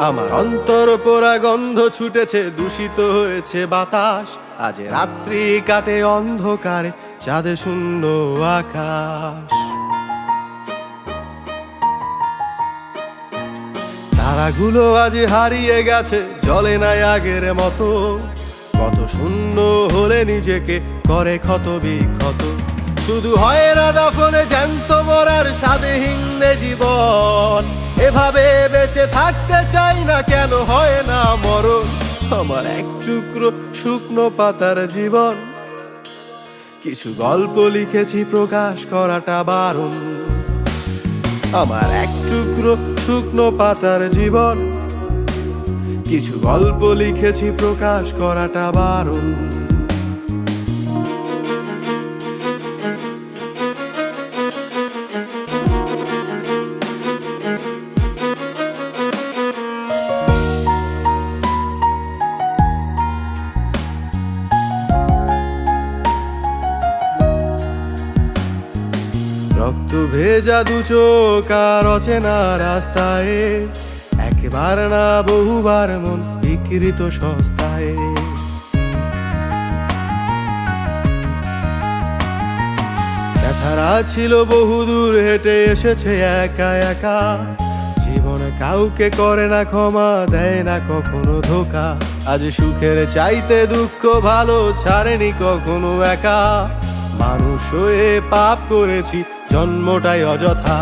আমার অন্তর পোড়া গন্ধ ছুটেছে, দূষিত হয়েছে বাতাস। আজ রাত্রি কাটে অন্ধকারে, চাঁদে শূন্য আকাশ। তারাগুলো আজ হারিয়ে গেছে, জ্বলে নাই আগের মতো। কত শূন্য হলে নিজেকে করে ক্ষত বিক্ষত। শুধু হয় না দাফনে জ্যান্ত মরার স্বাদহীন জীবন। এভাবে বেঁচে থাকতে চাই না, কেন হয় না মরণ? আমার এক টুকরো শুকনো পাতার জীবন। কিছু গল্প লিখেছি, প্রকাশ করাটা বারণ। আমার এক টুকরো শুকনো পাতার জীবন। কিছু গল্প লিখেছি, প্রকাশ করাটা বারণ। রক্ত ভেজা দু চোখ আর অচেনা রাস্তায়, একবার না বহুবার মন বিকৃত সস্তায়। ব্যথারা ছিল বহুদূর হেঁটে এসেছে একা একা। জীবন কাউকে করে না ক্ষমা, দেয় না কখনো ধোকা। আজ সুখের চাইতে দুঃখ ভালো ছাড়েনি কখনো একা। মানুষ হয়ে পাপ করেছি, জন্মটাই অযথা।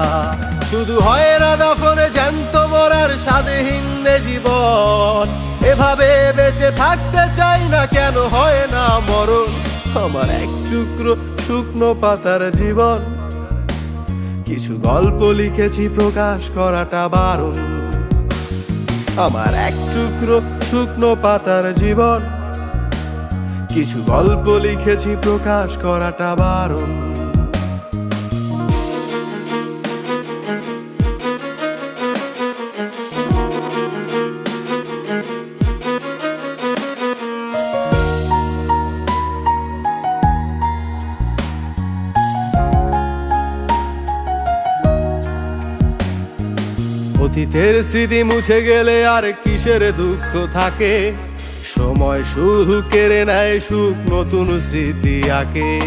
শুধু হয় না দাফনে জ্যান্ত মরার স্বাদহীন জীবন। এভাবে বেঁচে থাকতে চাই না, কেন হয় না মরণ? আমার এক টুকরো শুকনো পাতার জীবন। কিছু গল্প লিখেছি, প্রকাশ করাটা বারণ। আমার এক টুকরো শুকনো পাতার জীবন। কিছু গল্প লিখেছি, প্রকাশ করাটা বারণ। অতীতের স্মৃতি মুছে গেলে আর কিসের দুঃখ থাকে? সময় শুধু কেড়ে নেয় সুখ, নতুন স্মৃতি আঁকে।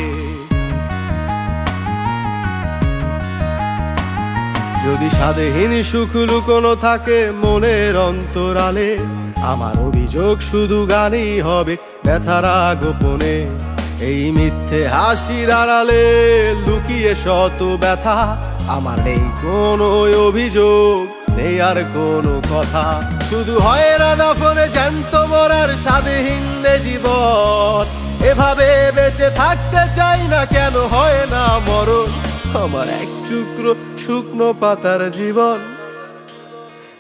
যদি স্বাদহীন সুখ লুকোনো থাকে মনের অন্তরালে, আমার অভিযোগ শুধু গানই হবে ব্যথারা গোপনে। এই মিথ্যে হাসির আড়ালে লুকিয়ে শত ব্যথা। আমার নেই কোনো অভিযোগ, নেই আর কোনো কথা। শুধু হয় না দাফনে জ্যান্ত মরার স্বাদহীন জীবন। এভাবে বেঁচে থাকতে চাই না, কেন হয় না মরণ? আমার এক টুকরো শুকনো পাতার জীবন।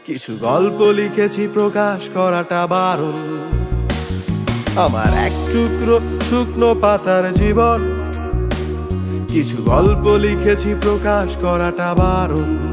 কিছু গল্প লিখেছি, প্রকাশ করাটা বারণ। আমার এক টুকরো শুকনো পাতার জীবন। কিছু গল্প লিখেছি, প্রকাশ করাটা বারণ।